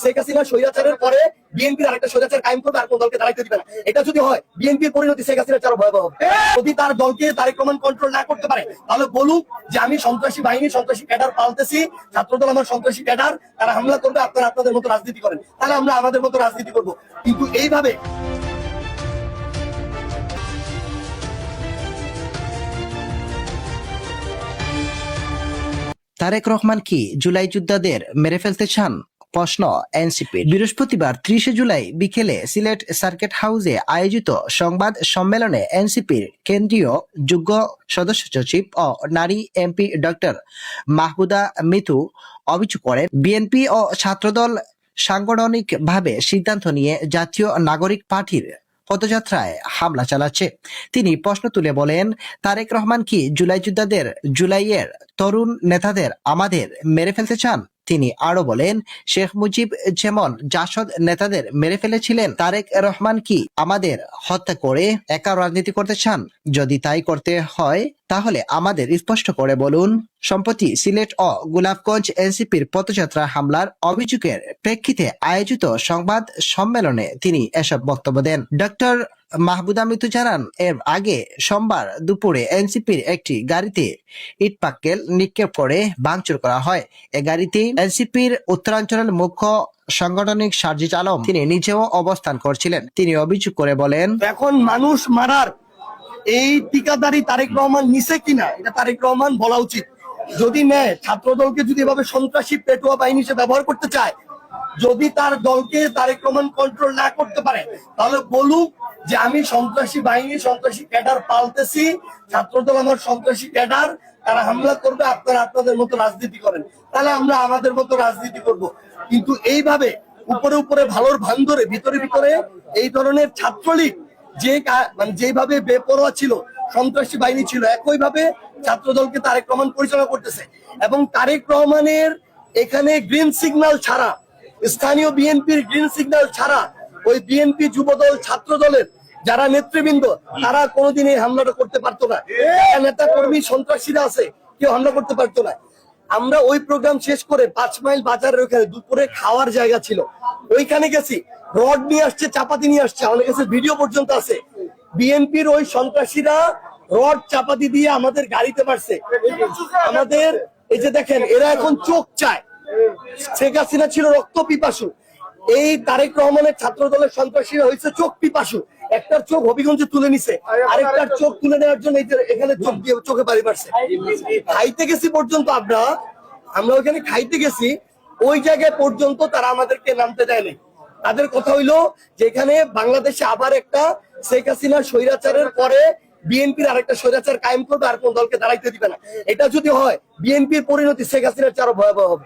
শেখ হাসিনা স্বৈরাচারের পরে বিএনপির আরেকটা স্বৈরাচার কায়েম করবে, আর কোন দলকে দাঁড়াইতে দিবে না। এটা যদি হয়, বিএনপির পরিণতি শেখ হাসিনার চেয়ে ভয়াবহ হবে। যদি তার দলকে তারেক রহমান কন্ট্রোল না করতে পারে, তাহলে বলুক যে আমি সন্ত্রাসী বাহিনী, সন্ত্রাসী ক্যাডার পালতেছি, ছাত্রদল আমার সন্ত্রাসী ক্যাডার, তারা হামলা করবে, আপনারা আপনাদের মতো রাজনীতি করেন, তাহলে আমরা আমাদের মতো রাজনীতি করব। কিন্তু এইভাবে তারেক রহমান কি জুলাই যোদ্ধাদের মেরে ফেলতে চান? প্রশ্ন এনসিপি। বৃহস্পতিবার 30 জুলাই বিকেলে সিলেট সার্কিট হাউসে আয়োজিত সংবাদ সম্মেলনে এনসিপির কেন্দ্রীয় যুগ্ম সদস্য সচিব ও নারী এমপি ডক্টর মাহবুদা মিতু অভিযোগ করেন, বিএনপি ও ছাত্রদল সাংগঠনিকভাবে সিদ্ধান্ত নিয়ে জাতীয় নাগরিক পার্টির পদযাত্রায় হামলা চালাচ্ছে। তিনি প্রশ্ন তুলে বলেন, তারেক রহমান কি জুলাই যোদ্ধাদের, জুলাইয়ের তরুণ নেতাদের আমাদের মেরে ফেলতে চান? তিনি আরো বলেন, শেখ মুজিব যেমন জাসদ নেতাদের মেরে ফেলেছিলেন, তারেক রহমান কি আমাদের হত্যা করে একা রাজনীতি করতে চান? যদি তাই করতে হয়, তাহলে আমাদের স্পষ্ট করে বলুন। সম্প্রতি সিলেট ও গোলাপগঞ্জ এনসিপির পদযাত্রা হামলার অভিযোগের প্রেক্ষিতে আয়োজিত সংবাদ সম্মেলনে তিনি এসব বক্তব্য দেন। ডক্টর মাহবুদা মিতু জানান, এর আগে সোমবার দুপুরে এনসিপির একটি গাড়িতে ইটপাটকেল নিক্ষেপ করে ভাঙচুর করা হয়। এ গাড়িতে এনসিপির উত্তরাঞ্চলের মুখ্য সাংগঠনিক সার্জিস আলম তিনি নিজেও অবস্থান করছিলেন। তিনি অভিযোগ করে বলেন, এখন মানুষ মারার এই ঠিকাদারি তারেক রহমান নিছে কিনা, এটা তারেক রহমান বলা উচিত। যদি নেয়, ছাত্রদলকে যদি এভাবে সন্ত্রাসী পেটুয়া বাহিনী হিসেবে ব্যবহার করতে চায়, যদি তার দলকে তারেক রহমান কন্ট্রোল না করতে পারে, তাহলে বলুক যে আমি সন্ত্রাসী বাহিনী, সন্ত্রাসী ক্যাডার পালতেছি, ছাত্রদল আমার সন্ত্রাসী ক্যাডার, তারা হামলা করবে, আপনারা আপনাদের মতো রাজনীতি করেন, তাহলে আমরা আমাদের মতো রাজনীতি করব। কিন্তু এইভাবে উপরে উপরে ভালোর ভান ধরে ভিতরে ভিতরে এই ধরনের ছাত্রলীগ যে মানে যেভাবে বেপরোয়া ছিল, সন্ত্রাসী বাহিনী ছিল, একইভাবে ছাত্রদলকে তারেক রহমান পরিচালনা করতেছে। এবং তারেক রহমানের এখানে গ্রিন সিগন্যাল ছাড়া, স্থানীয় বিএনপির গ্রিন সিগন্যাল ছাড়া, ওই বিএনপি যুবদল, ছাত্র দলের যারা নেতৃবৃন্দ, তারা কোনোদিন এই হামলাটা করতে পারতো না। নেতা কর্মী সন্ত্রাসীরা আছে, কেউ হামলা করতে পারতো না। আমরা ওই প্রোগ্রাম শেষ করে 5 মাইল বাজারের ওখানে দুপুরে খাওয়ার জায়গা ছিল, ওইখানে গেছি, রড নিয়ে আসছে, চাপাতি নিয়ে আসছে, আমাদের কাছে ভিডিও পর্যন্ত আছে। বিএনপির ওই সন্ত্রাসীরা রড চাপাতি দিয়ে আমাদের গাড়িতে মারছে। আমাদের এই যে দেখেন, এরা এখন চোখ চায়। শেখ হাসিনা ছিল রক্ত পিপাসু, এই তারেক রহমানের ছাত্র দলের সন্ত্রাসীরা হয়েছে চোখ পিপাসু। একটার চোখ হবিগঞ্জে তুলে নিছে, আরেকটার চোখ তুলে নেওয়ার জন্য এখানে চোখ দিয়ে চোখে বাড়ি মারছে। খাইতে গেছি পর্যন্ত আমরা ওইখানে খাইতে গেছি, ওই জায়গায় পর্যন্ত তারা আমাদেরকে নামতে দেয়নি। তাদের কথা হইলো যে এখানে বাংলাদেশে আবার একটা শেখ হাসিনা স্বৈরাচারের পরে বিএনপির আরেকটা স্বৈরাচার কায়েম করবে, আর কোন দলকে দাঁড়াইতে দিবে না। এটা যদি হয়, বিএনপির পরিণতি শেখ হাসিনার চেয়ে ভয়াবহ হবে।